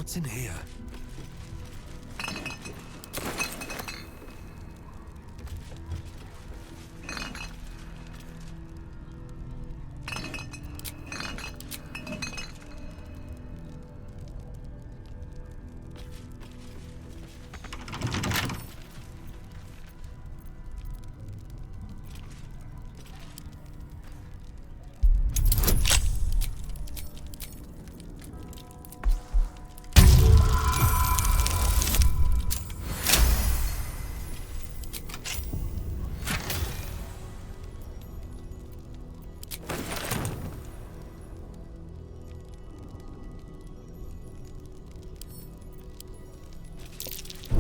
What's in here?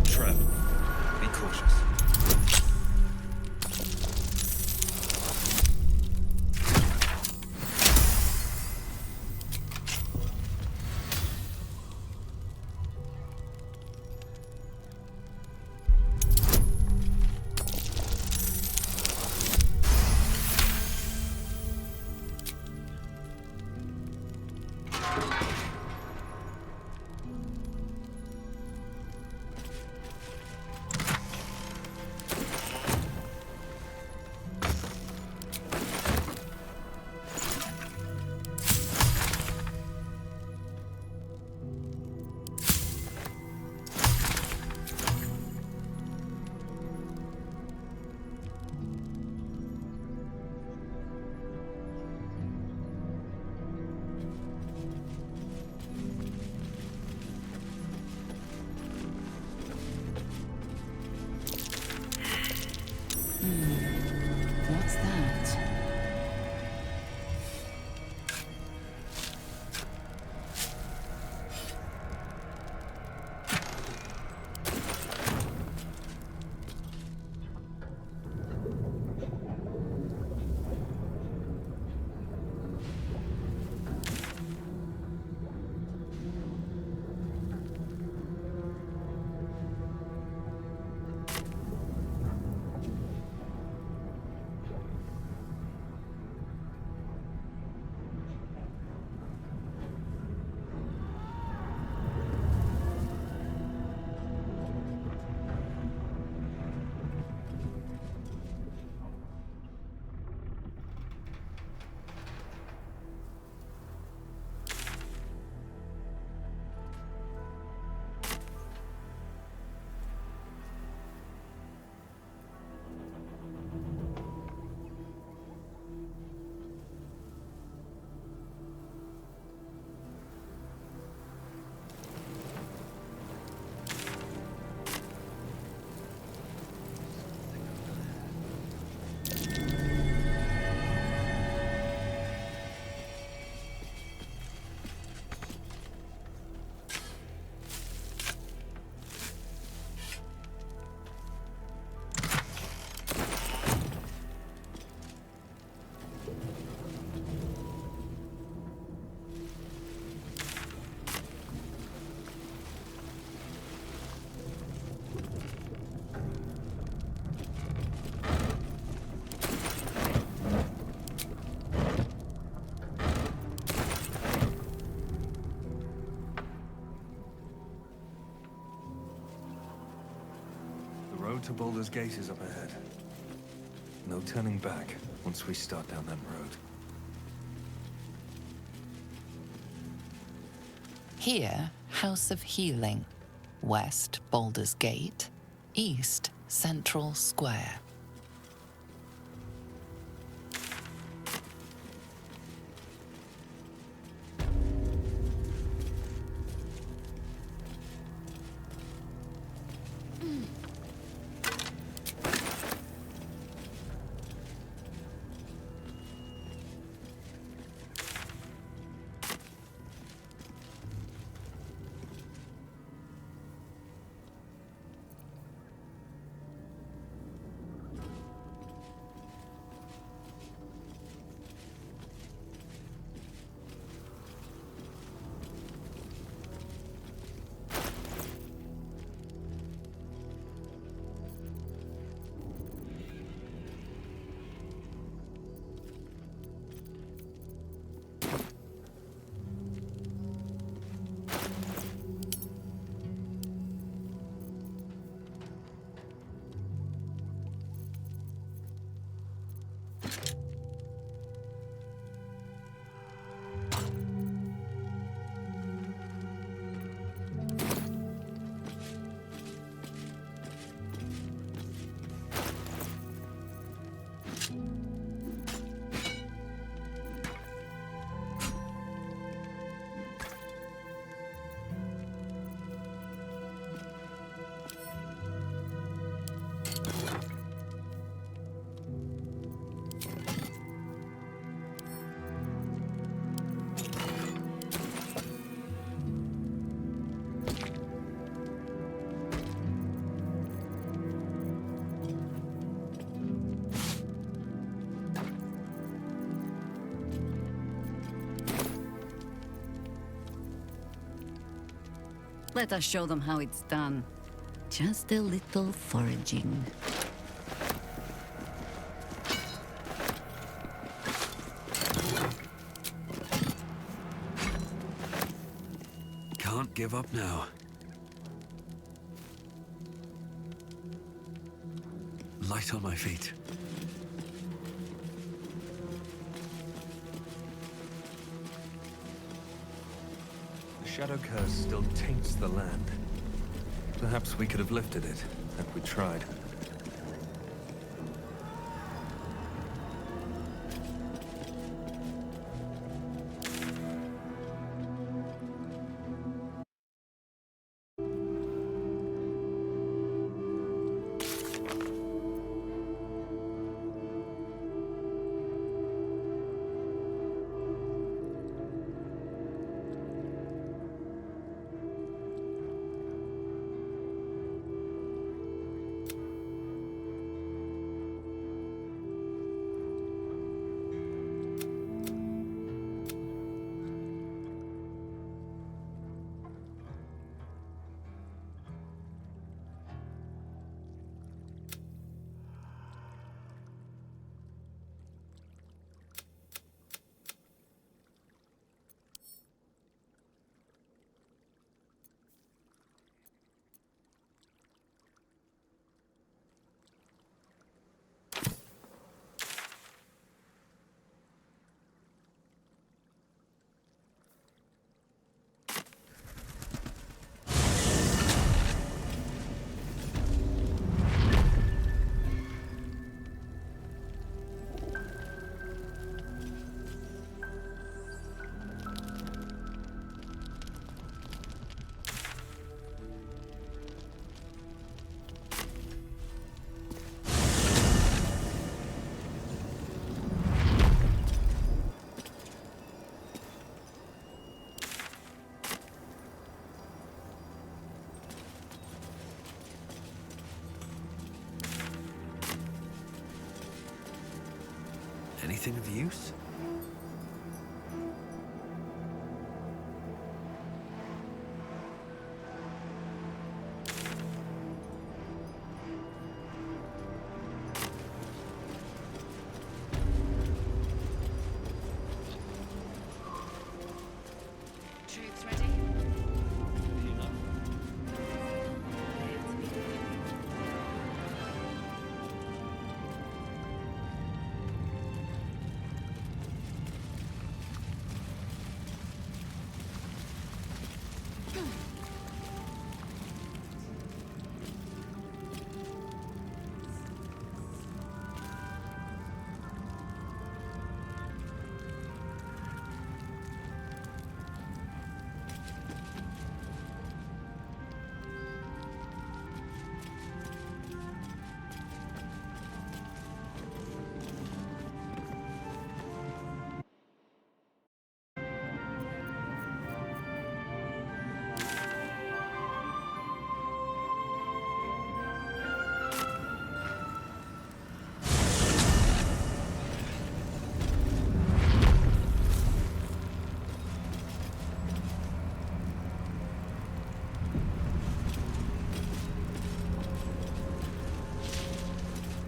Trap. Be cautious. What's that? The road to Baldur's Gate is up ahead. No turning back once we start down that road. Here, House of Healing. West, Baldur's Gate. East, Central Square. Let us show them how it's done. Just a little foraging. Can't give up now. Light on my feet. The shadow curse still taints the land. Perhaps we could have lifted it, had we tried. Anything of use? Troops ready?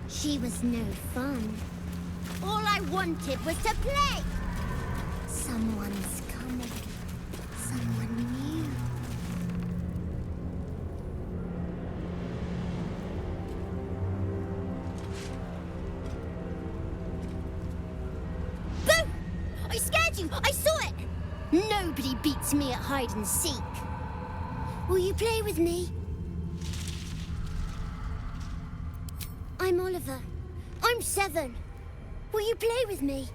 She was no fun. All I wanted was to play. Someone's coming. Someone new. Boo! I scared you! I saw it! Nobody beats me at hide and seek. Will you play with me? I'm Oliver. I'm 7. Will you play with me?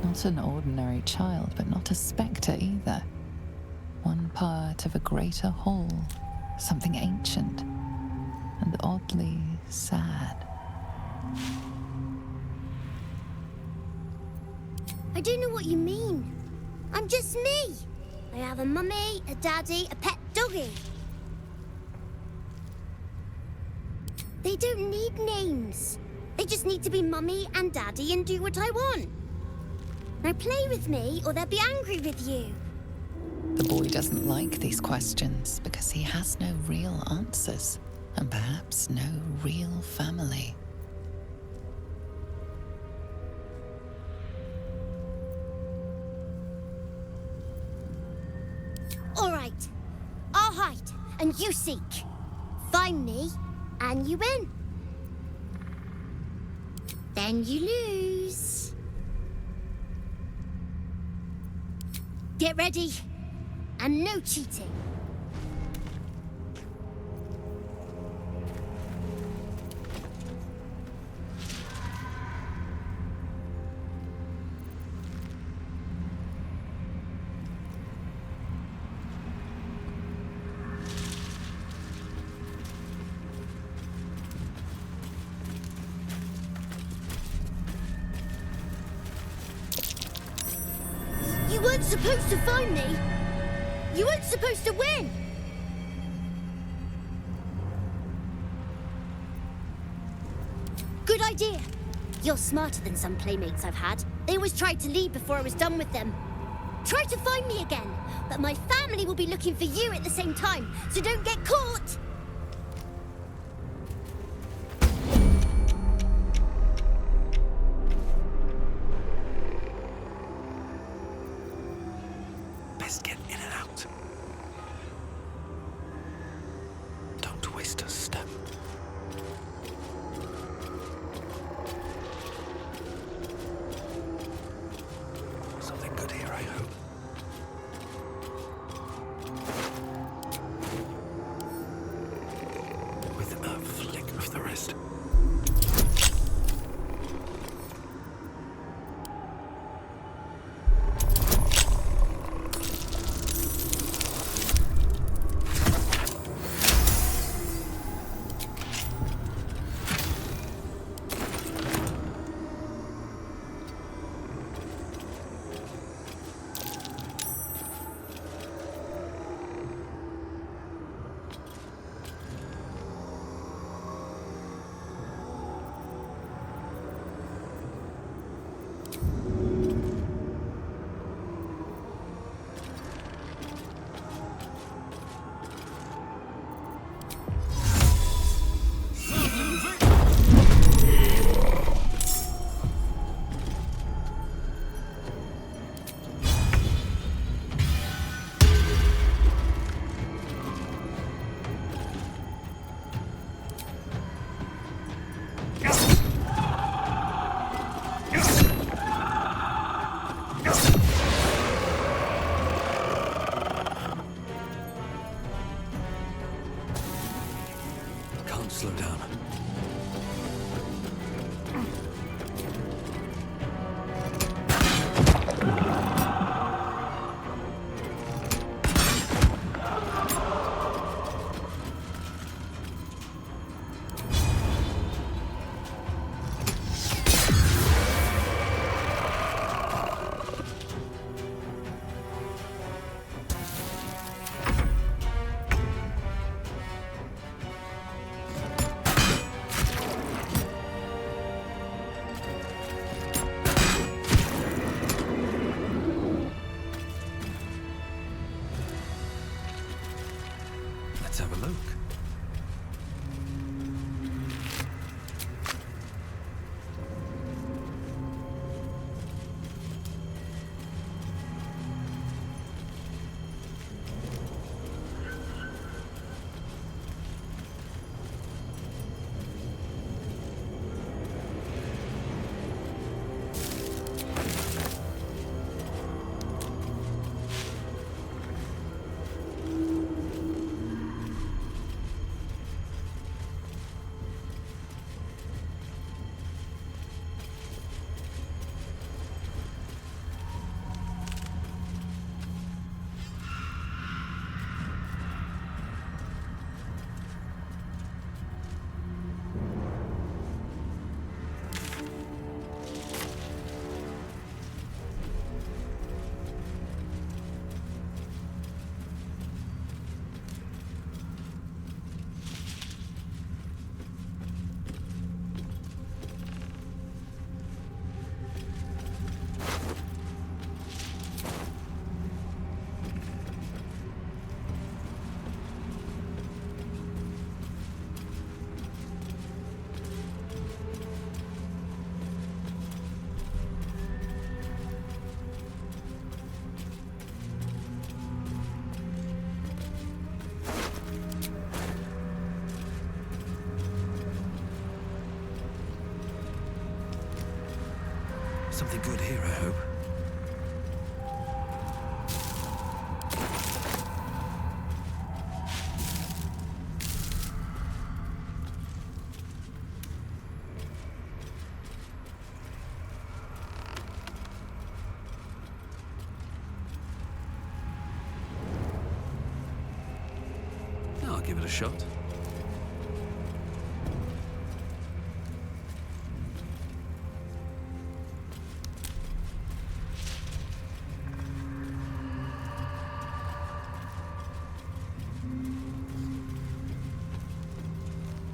Not an ordinary child, but not a spectre either. One part of a greater whole, something ancient and oddly sad. I don't know what you mean. I'm just me. I have a mummy, a daddy, a pet doggy. They don't need names. They just need to be mummy and daddy and do what I want. Now play with me or they'll be angry with you. The boy doesn't like these questions because he has no real answers and perhaps no real family. All right. I'll hide and you seek. Find me and you win. Then you lose. Get ready. And no cheating. You weren't supposed to find me. You weren't supposed to win! Good idea. You're smarter than some playmates I've had. They always tried to leave before I was done with them. Try to find me again, but my family will be looking for you at the same time, so don't get caught! Best get in and out. Don't waste a step. Something good here, I hope. Something good here, I hope. I'll give it a shot.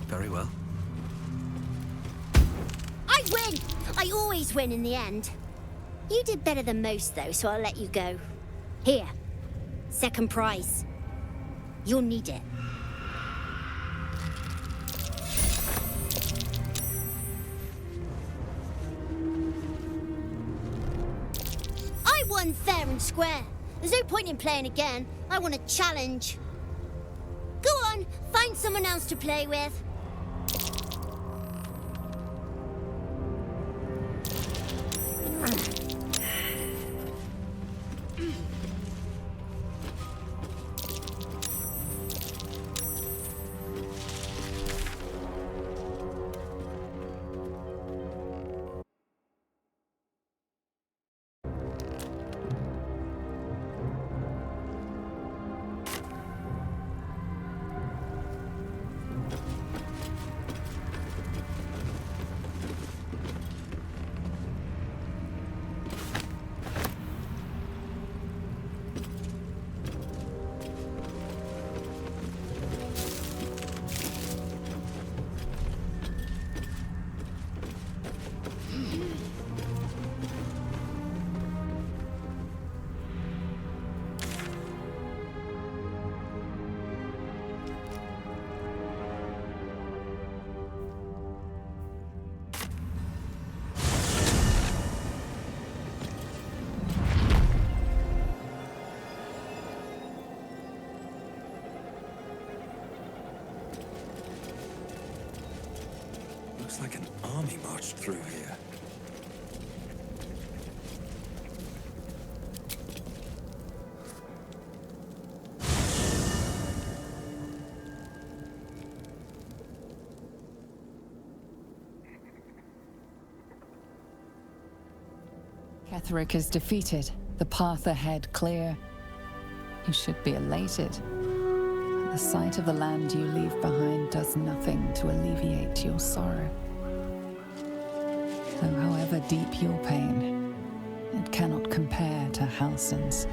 Very well. I win! I always win in the end. You did better than most, though, so I'll let you go. Here. Second prize. You'll need it. I won fair and square. There's no point in playing again. I want a challenge. Go on, find someone else to play with. Looks like an army marched through here. Ketheric is defeated, the path ahead clear. You should be elated. The sight of the land you leave behind does nothing to alleviate your sorrow. Though however deep your pain, it cannot compare to Halsin's.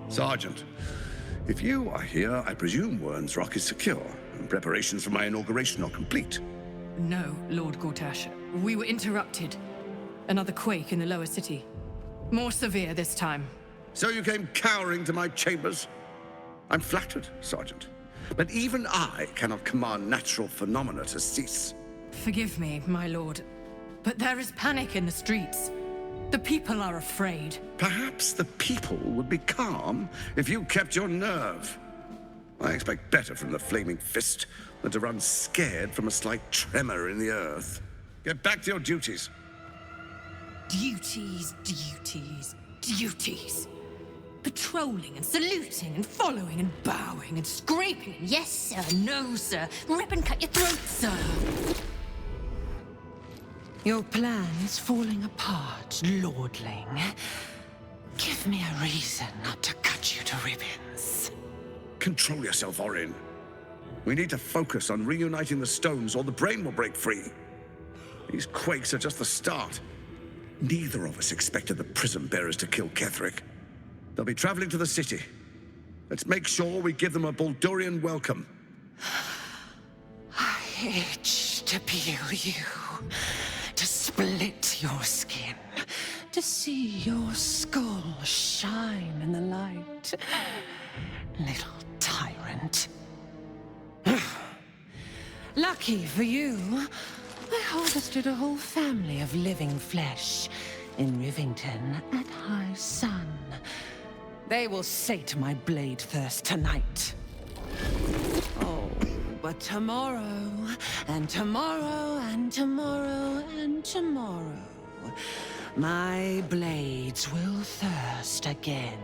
Sergeant, if you are here, I presume Wern's Rock is secure, and preparations for my inauguration are complete. No, Lord Gortash. We were interrupted. Another quake in the lower city. More severe this time. So you came cowering to my chambers? I'm flattered, Sergeant. But even I cannot command natural phenomena to cease. Forgive me, my lord, but there is panic in the streets. The people are afraid. Perhaps the people would be calm if you kept your nerve. I expect better from the Flaming Fist than to run scared from a slight tremor in the earth. Get back to your duties. Duties, duties, duties. Patrolling and saluting and following and bowing and scraping. Yes, sir. No, sir. Rip and cut your throat, sir. Your plan's falling apart, lordling. Give me a reason not to cut you to ribbons. Control yourself, Orin. We need to focus on reuniting the stones or the brain will break free. These quakes are just the start. Neither of us expected the prison bearers to kill Ketheric. They'll be traveling to the city. Let's make sure we give them a Baldurian welcome. I itch to peel you, to split your skin, to see your skull shine in the light. Little tyrant. Lucky for you, I harvested a whole family of living flesh in Rivington at high sun. They will sate my blade thirst tonight. Oh, but tomorrow, and tomorrow, and tomorrow, and tomorrow, my blades will thirst again.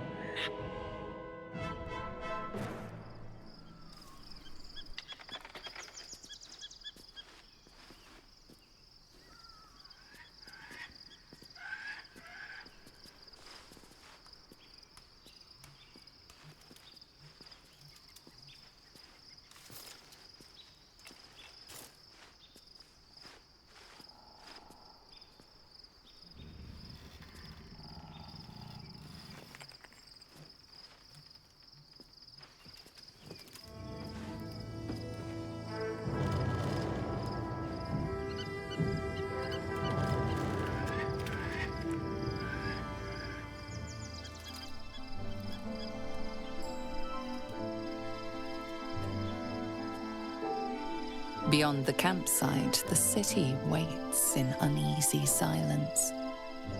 Beyond the campsite, the city waits in uneasy silence,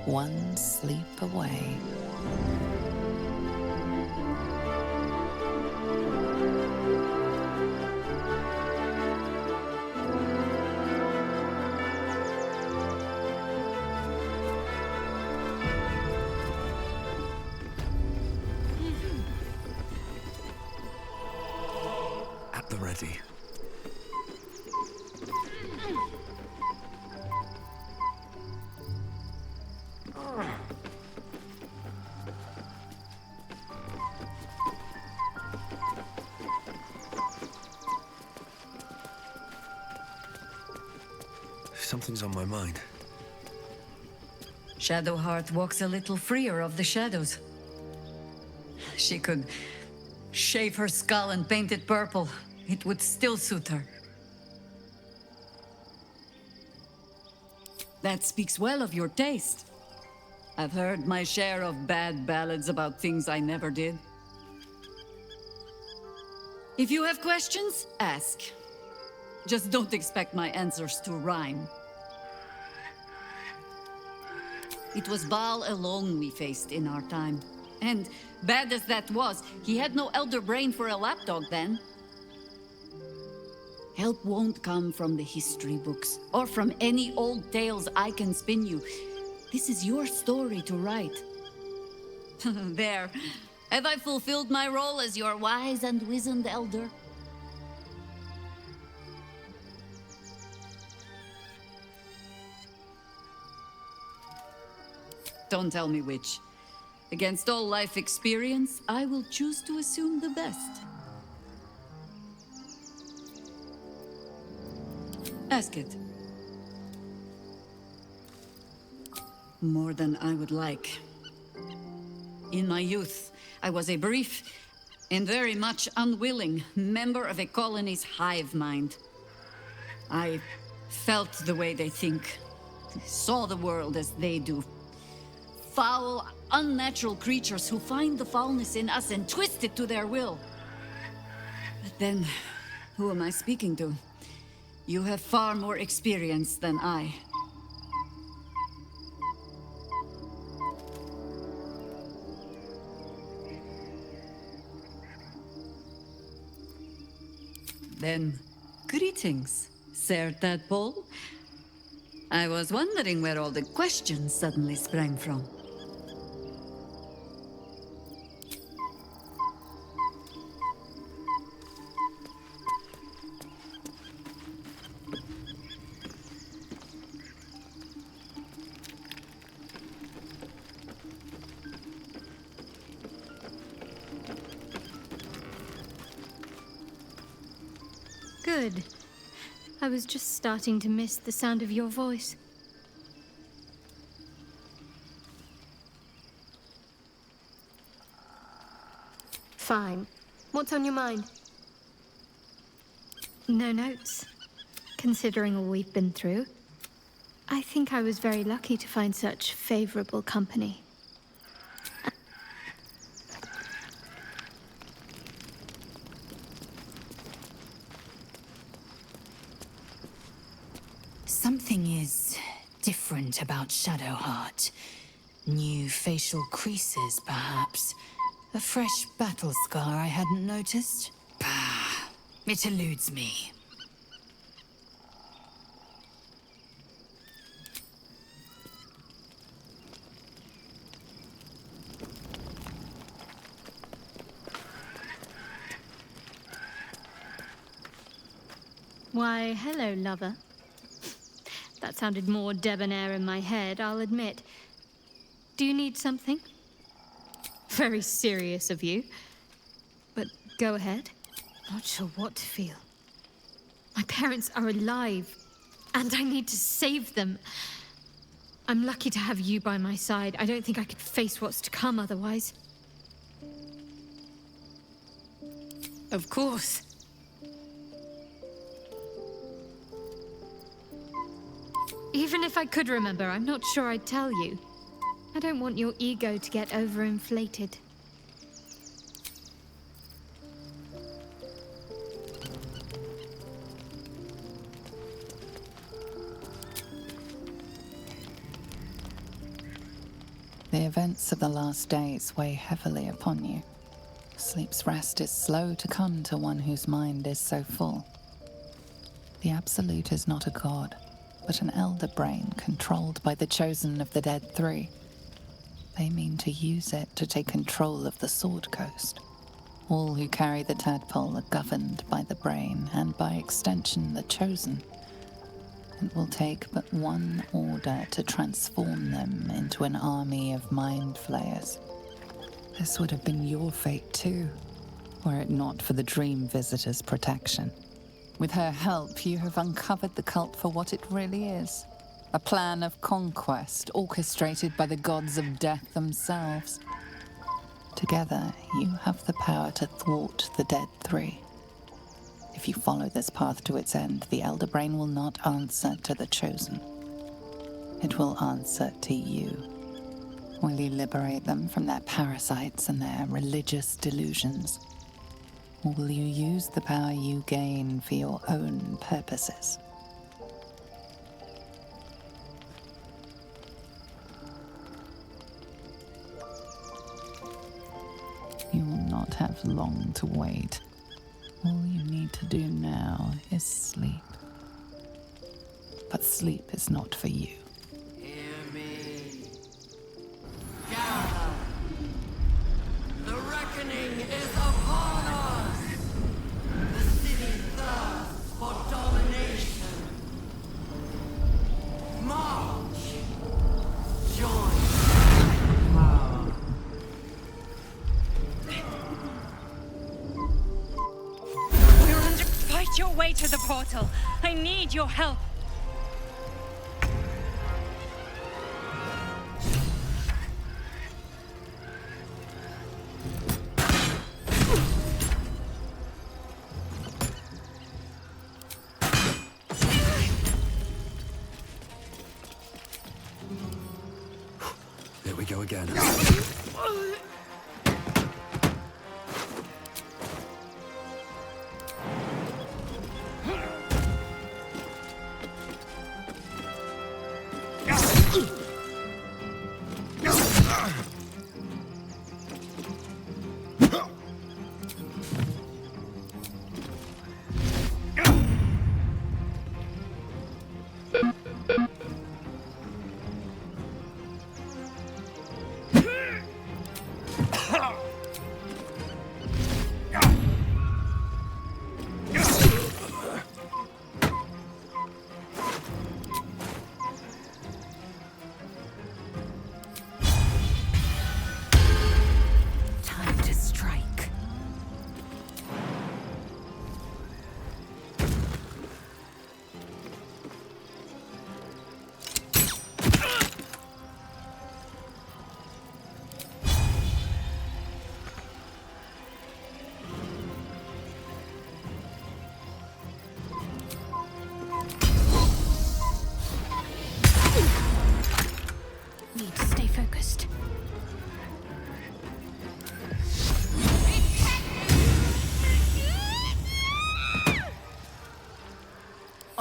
one sleep away. At the ready. Something's on my mind. Shadowheart walks a little freer of the shadows. She could shave her skull and paint it purple. It would still suit her. That speaks well of your taste. I've heard my share of bad ballads about things I never did. If you have questions, ask. Just don't expect my answers to rhyme. It was Baal alone we faced in our time. And bad as that was, he had no elder brain for a lapdog then. Help won't come from the history books, or from any old tales I can spin you. This is your story to write. There. Have I fulfilled my role as your wise and wizened elder? Don't tell me which. Against all life experience, I will choose to assume the best. Ask it. More than I would like. In my youth, I was a brief and very much unwilling member of a colony's hive mind. I felt the way they think, saw the world as they do. Foul, unnatural creatures who find the foulness in us and twist it to their will. But then, who am I speaking to? You have far more experience than I. Then, greetings, Sir Tadpole. I was wondering where all the questions suddenly sprang from. Good. I was just starting to miss the sound of your voice. Fine. What's on your mind? No notes. Considering all we've been through, I think I was very lucky to find such favorable company. Something is different about Shadowheart. New facial creases, perhaps. A fresh battle scar I hadn't noticed. Bah, it eludes me. Why, hello, lover. That sounded more debonair in my head, I'll admit. Do you need something? Very serious of you. But go ahead. Not sure what to feel. My parents are alive, and I need to save them. I'm lucky to have you by my side. I don't think I could face what's to come otherwise. Of course. Even if I could remember, I'm not sure I'd tell you. I don't want your ego to get overinflated. The events of the last days weigh heavily upon you. Sleep's rest is slow to come to one whose mind is so full. The Absolute is not a god, but an elder brain controlled by the chosen of the Dead Three. They mean to use it to take control of the Sword Coast. All who carry the tadpole are governed by the brain, and by extension the chosen. It will take but one order to transform them into an army of mind flayers. This would have been your fate too, were it not for the Dream Visitor's protection. With her help, you have uncovered the cult for what it really is. A plan of conquest orchestrated by the gods of death themselves. Together, you have the power to thwart the Dead Three. If you follow this path to its end, the Elder Brain will not answer to the Chosen. It will answer to you. Will you liberate them from their parasites and their religious delusions? Or will you use the power you gain for your own purposes? You will not have long to wait. All you need to do now is sleep. But sleep is not for you. Hear me. Gather. The reckoning is upon us. The city thirsts for domination. March. Join power. We're under... Fight your way to the portal. I need your help. Here we go again.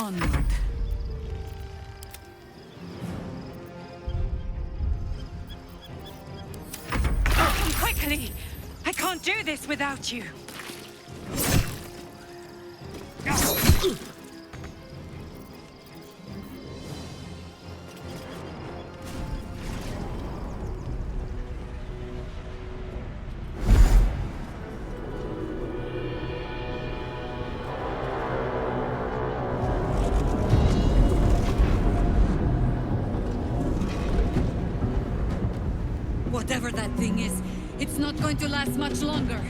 Onward. Come quickly! I can't do this without you. Whatever that thing is, it's not going to last much longer.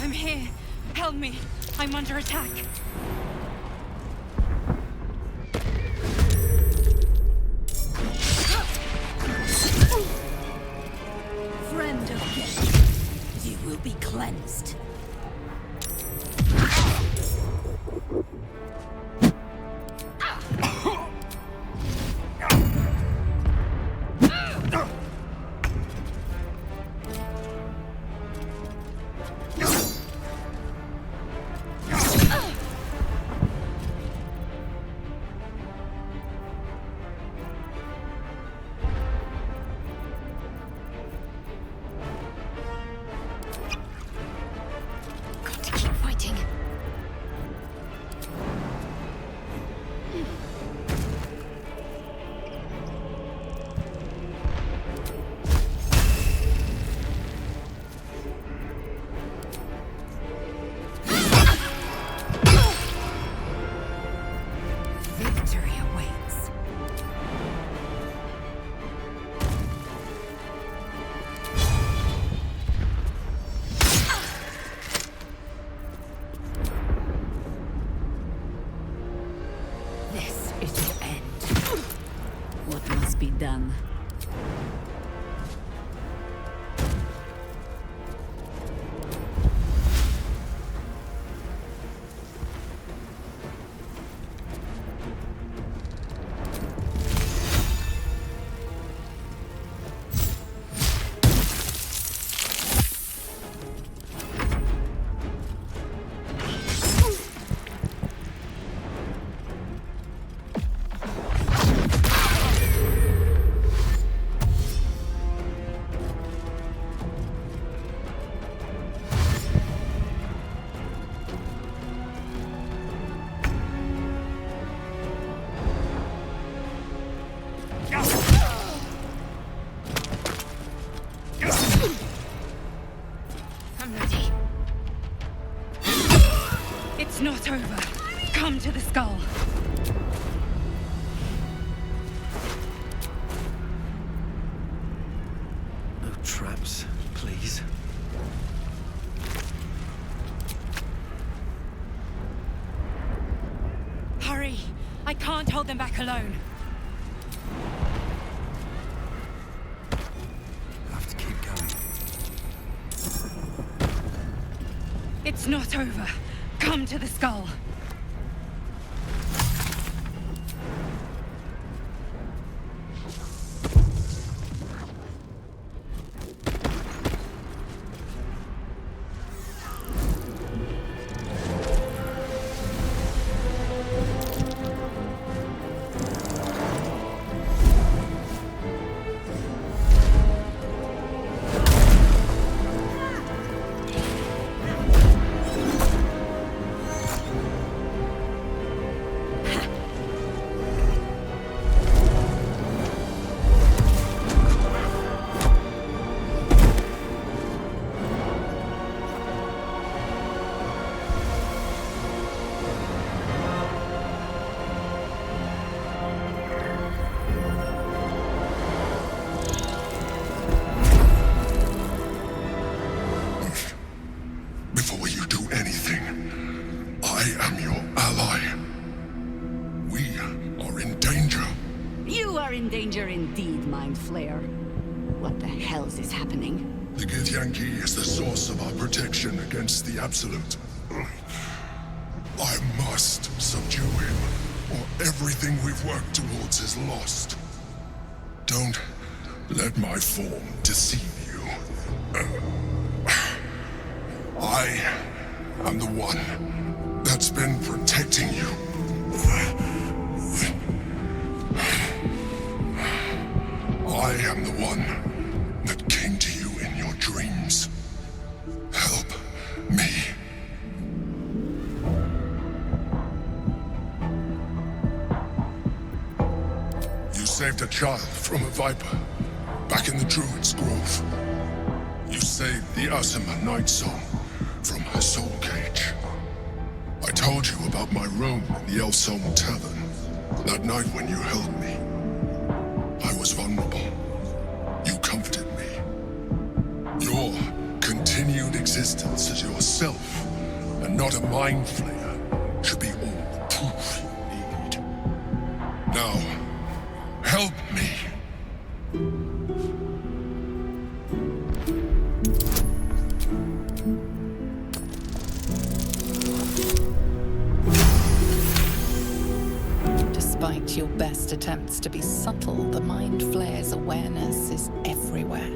I'm here. Help me. I'm under attack. Friend of death, you will be cleansed. Be done. It's not over. Come to the skull. No traps, please. Hurry! I can't hold them back alone. Have to keep going. It's not over. Come to the skull. in danger. You are in danger indeed, Mind Flayer. What the hell is happening? The Githyanki is the source of our protection against the Absolute. I must subdue him, or everything we've worked towards is lost. Don't let my form deceive you. I am the one that's been protecting you. I am the one that came to you in your dreams. Help me. You saved a child from a viper back in the Druid's Grove. You saved the Asima Night Song from her soul cage. I told you about my room in the Elsong Tavern that night when you held me. I was vulnerable. You comforted me. Your continued existence as yourself, and not a mind flayer, should be all the proof you need. Now, help me. Despite your best attempts to be subtle, the Mind Flayer's awareness is everywhere.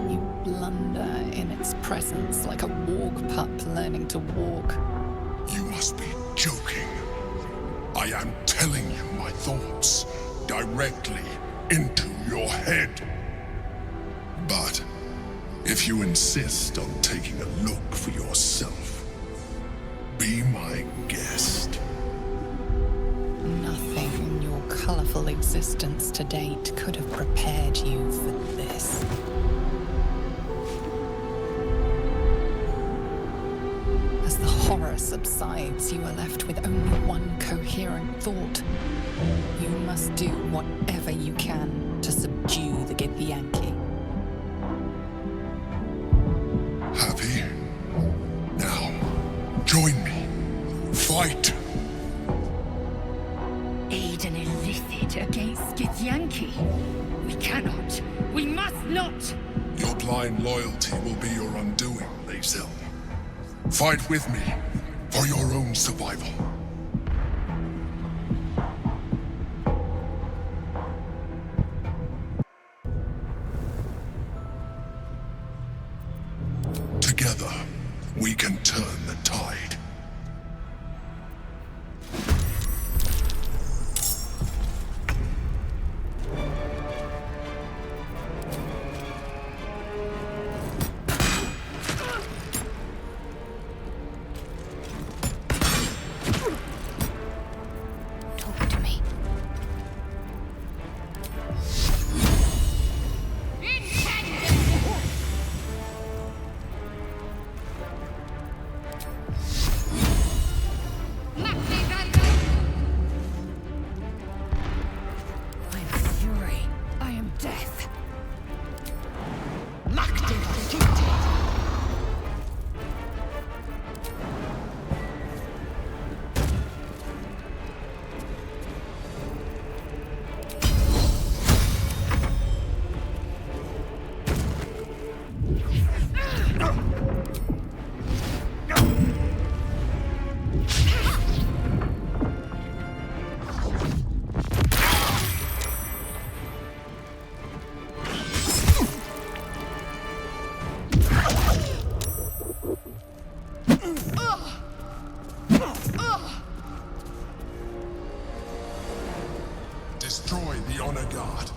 You blunder in its presence like a walk pup learning to walk. You must be joking. I am telling you my thoughts directly into your head. But if you insist on taking a look for yourself, be my guest. Nothing in your colorful existence to date could have prepared you for this. As the horror subsides, you are left with only one coherent thought. You must do whatever you can to subdue the Githyanki. Happy? Now, join me. Fight! Aid an illicit against Githyanki? We cannot. We must not! Your blind loyalty will be your undoing, Lae'zel. Fight with me, for your own survival. Together, we can turn the tide. Destroy the Honor Guard.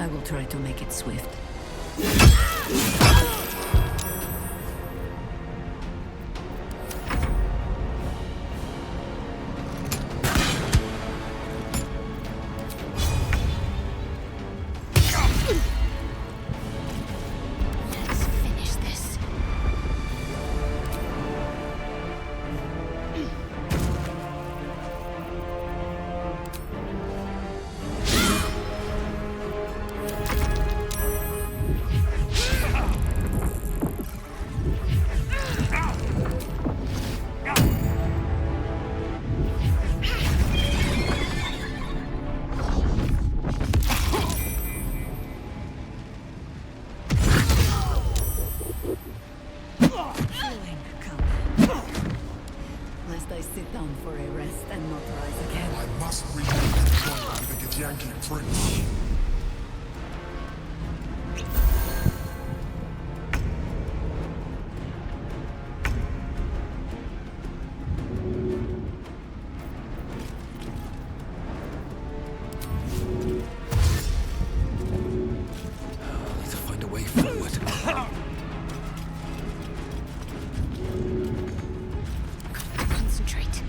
I will try to make it swift. Let's finish this. Lest I sit down for a rest and not rise again. I must regain control over the Githyanki prince. I need to find a way forward. Concentrate.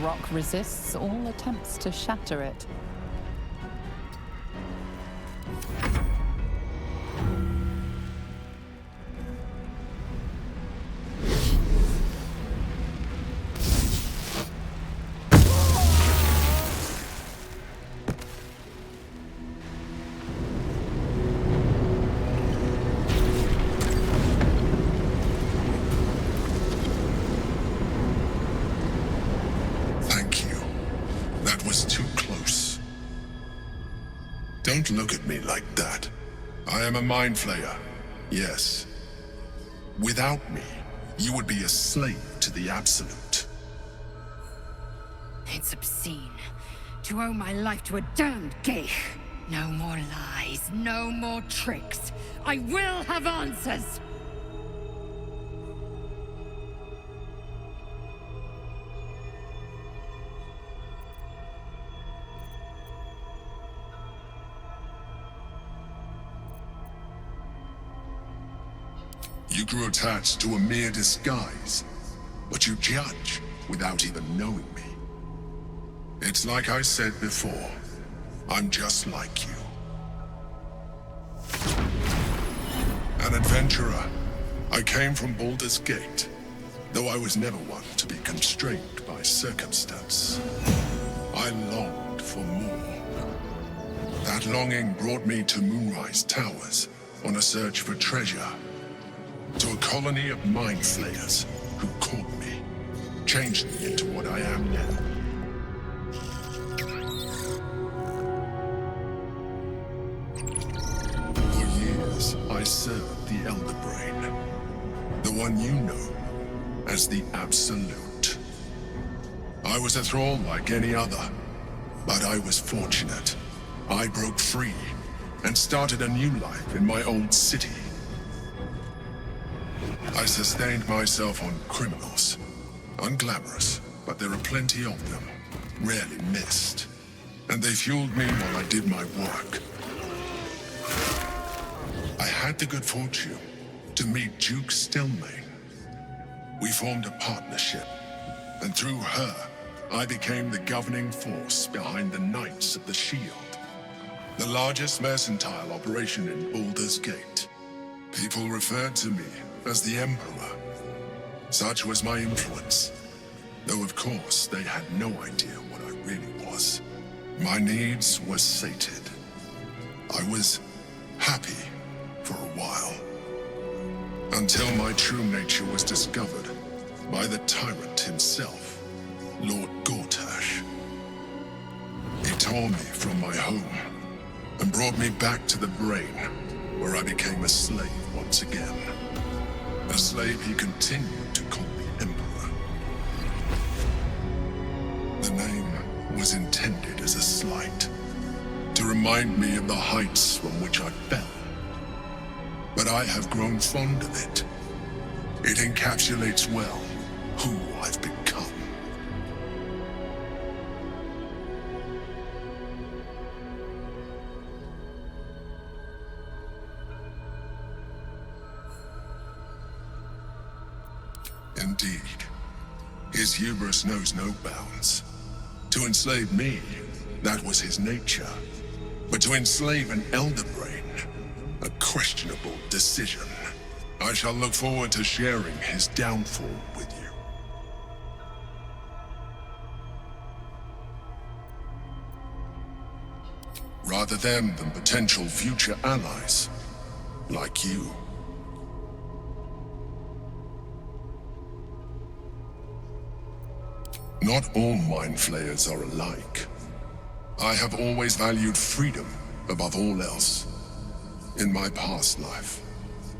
rock resists all attempts to shatter it. Don't look at me like that. I am a mind flayer, yes. Without me, you would be a slave to the Absolute. It's obscene to owe my life to a damned geich. No more lies, no more tricks. I will have answers! You grew attached to a mere disguise, but you judge without even knowing me. It's like I said before, I'm just like you. An adventurer, I came from Baldur's Gate, though I was never one to be constrained by circumstance. I longed for more. That longing brought me to Moonrise Towers on a search for treasure. To a colony of mind flayers who caught me, changed me into what I am now. For years, I served the Elder Brain, the one you know as the Absolute. I was a thrall like any other, but I was fortunate. I broke free and started a new life in my old city. I sustained myself on criminals. Unglamorous, but there are plenty of them, rarely missed. And they fueled me while I did my work. I had the good fortune to meet Duke Stelmane. We formed a partnership, and through her, I became the governing force behind the Knights of the Shield, the largest mercantile operation in Baldur's Gate. People referred to me as the Emperor. Such was my influence, though of course they had no idea what I really was. My needs were sated. I was happy for a while, until my true nature was discovered by the tyrant himself, Lord Gortash. He tore me from my home and brought me back to the Brain, where I became a slave once again. A slave he continued to call the Emperor. The name was intended as a slight, to remind me of the heights from which I fell. But I have grown fond of it. It encapsulates well who I've become. Indeed, his hubris knows no bounds. To enslave me, that was his nature. But to enslave an Elder Brain, a questionable decision. I shall look forward to sharing his downfall with you. Rather them than potential future allies, like you. Not all mind flayers are alike. I have always valued freedom above all else. In my past life,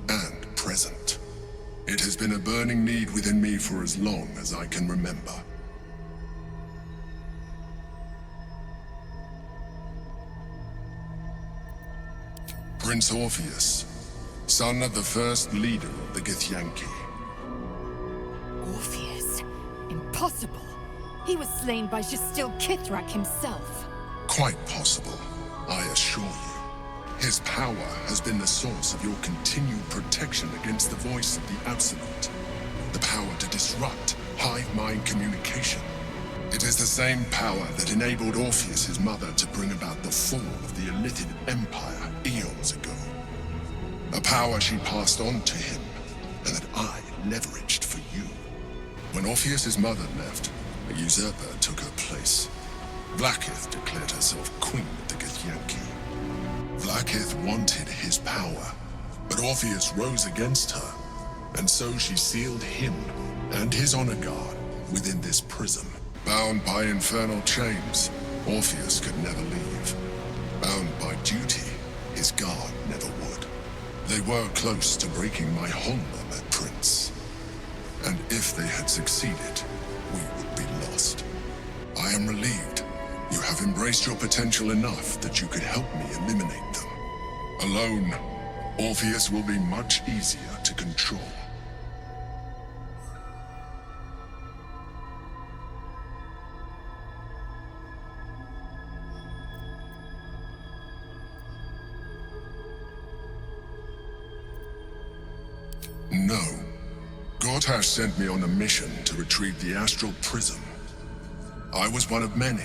and present. It has been a burning need within me for as long as I can remember. Prince Orpheus, son of the first leader of the Githyanki. Orpheus? Impossible. He was slain by Justil Kithrak himself. Quite possible, I assure you. His power has been the source of your continued protection against the voice of the Absolute. The power to disrupt hive mind communication. It is the same power that enabled Orpheus' mother to bring about the fall of the Illithid Empire eons ago. A power she passed on to him, and that I leveraged for you. When Orpheus' mother left, a usurper took her place. Vlaakith declared herself queen of the Githyanki. Vlaakith wanted his power, but Orpheus rose against her, and so she sealed him and his honor guard within this prison. Bound by infernal chains, Orpheus could never leave. Bound by duty, his guard never would. They were close to breaking my Handbook, Prince. And if they had succeeded, we would be lost. I am relieved. You have embraced your potential enough that you could help me eliminate them. Alone, Orpheus will be much easier to control. No. Gortash sent me on a mission to retrieve the Astral Prism. I was one of many,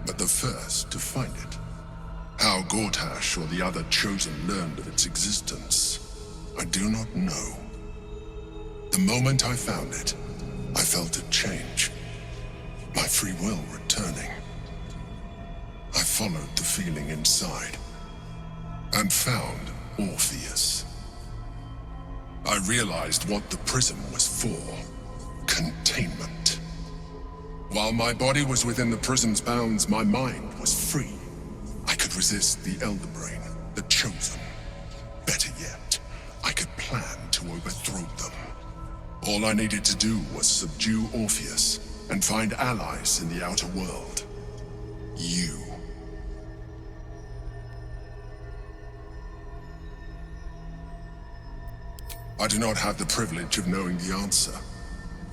but the first to find it. How Gortash or the other Chosen learned of its existence, I do not know. The moment I found it, I felt a change. My free will returning. I followed the feeling inside, and found Orpheus. I realized what the prism was for. Containment. While my body was within the prism's bounds, my mind was free. I could resist the Elder Brain, the Chosen. Better yet, I could plan to overthrow them. All I needed to do was subdue Orpheus and find allies in the outer world. You. I do not have the privilege of knowing the answer,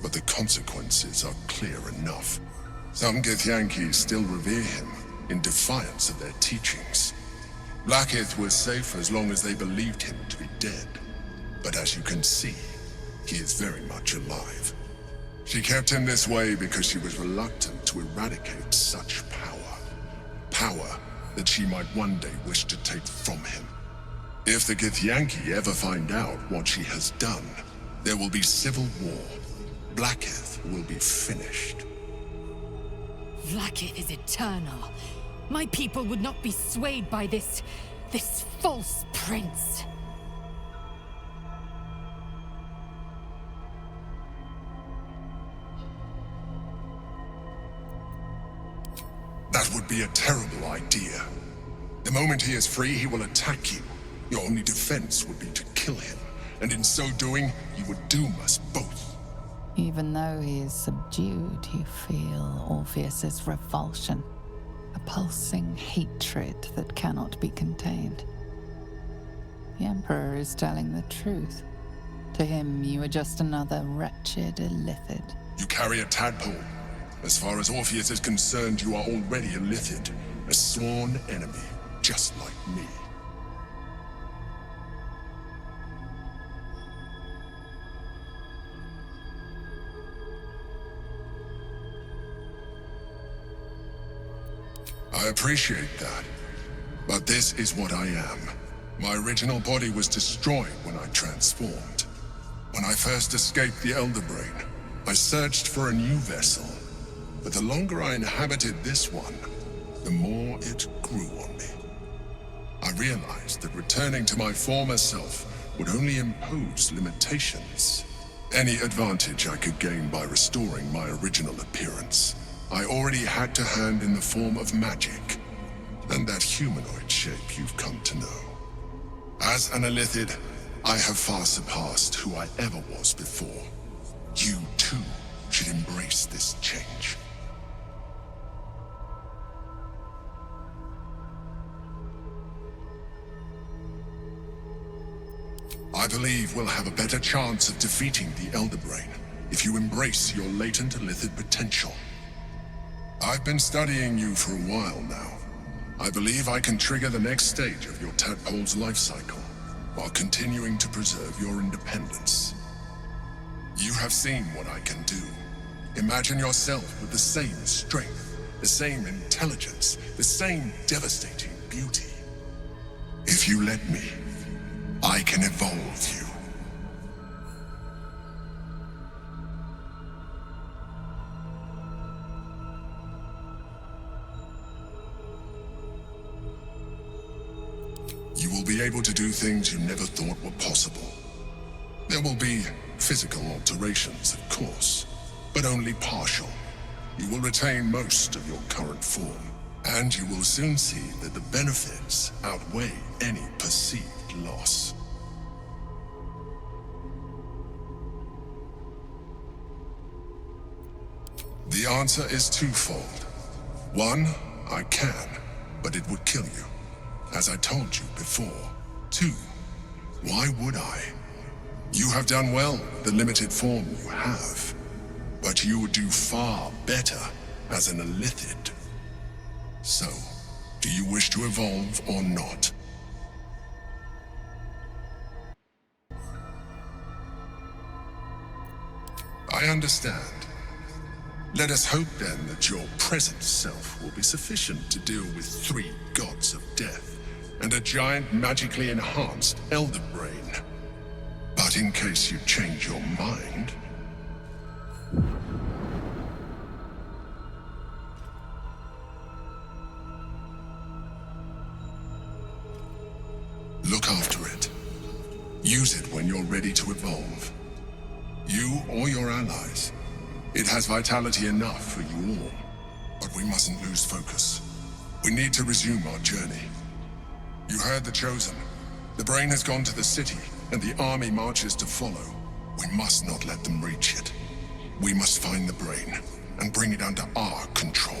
but the consequences are clear enough. Some Githyankis still revere him, in defiance of their teachings. Vlaakith was safe as long as they believed him to be dead. But as you can see, he is very much alive. She kept him this way because she was reluctant to eradicate such power. Power that she might one day wish to take from him. If the Githyanki ever find out what she has done, there will be civil war. Vlaakith will be finished. Vlaakith is eternal. My people would not be swayed by this false prince. That would be a terrible idea. The moment he is free, he will attack you. Your only defense would be to kill him, and in so doing, you would doom us both. Even though he is subdued, you feel Orpheus's revulsion. A pulsing hatred that cannot be contained. The Emperor is telling the truth. To him, you are just another wretched Illithid. You carry a tadpole. As far as Orpheus is concerned, you are already a Illithid, a sworn enemy, just like me. I appreciate that, but this is what I am. My original body was destroyed when I transformed. When I first escaped the Elder Brain, I searched for a new vessel, but the longer I inhabited this one, the more it grew on me. I realized that returning to my former self would only impose limitations. Any advantage I could gain by restoring my original appearance, I already had to hand in the form of magic, and that humanoid shape you've come to know. As an Illithid, I have far surpassed who I ever was before. You, too, should embrace this change. I believe we'll have a better chance of defeating the Elder Brain if you embrace your latent Illithid potential. I've been studying you for a while now. I believe I can trigger the next stage of your tadpole's life cycle, while continuing to preserve your independence. You have seen what I can do. Imagine yourself with the same strength, the same intelligence, the same devastating beauty. If you let me, I can evolve you. You will be able to do things you never thought were possible. There will be physical alterations, of course, but only partial. You will retain most of your current form, and you will soon see that the benefits outweigh any perceived loss. The answer is twofold. One, I can, but it would kill you, as I told you before. Two, why would I? You have done well with the limited form you have, but you would do far better as an illithid. So, do you wish to evolve or not? I understand. Let us hope then that your present self will be sufficient to deal with 3 gods of death and a giant magically enhanced elder brain. But in case you change your mind... look after it. Use it when you're ready to evolve. You or your allies. It has vitality enough for you all. But we mustn't lose focus. We need to resume our journey. You heard the Chosen. The brain has gone to the city, and the army marches to follow. We must not let them reach it. We must find the brain, and bring it under our control.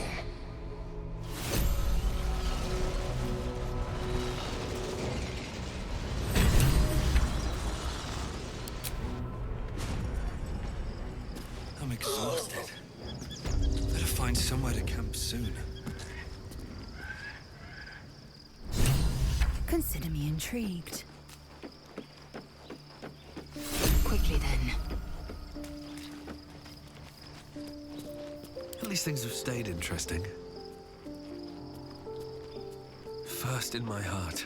I'm exhausted. Better find somewhere to camp soon. Consider me intrigued. Quickly then. At least things have stayed interesting. First in my heart.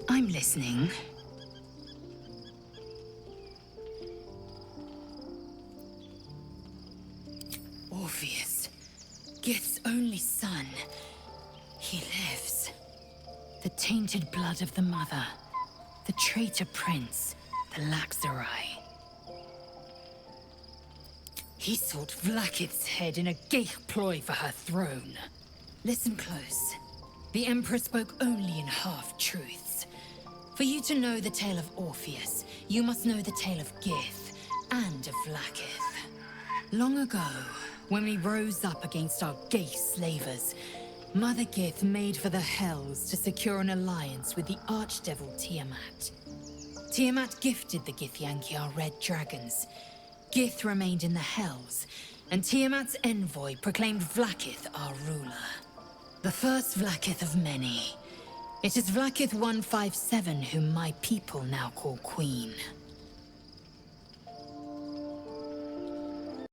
I'm listening. Orpheus, Gith's only son. He lives. The tainted blood of the mother. The traitor prince. The Laxarai. He sought Vlakith's head in a Geich ploy for her throne. Listen close. The Emperor spoke only in half-truths. For you to know the tale of Orpheus, you must know the tale of Gith and of Vlakith. Long ago, when we rose up against our Geich slavers, Mother Gith made for the Hells to secure an alliance with the Archdevil Tiamat. Tiamat gifted the Githyanki our red dragons. Gith remained in the Hells, and Tiamat's envoy proclaimed Vlakith our ruler. The first Vlakith of many. It is Vlakith 157 whom my people now call Queen.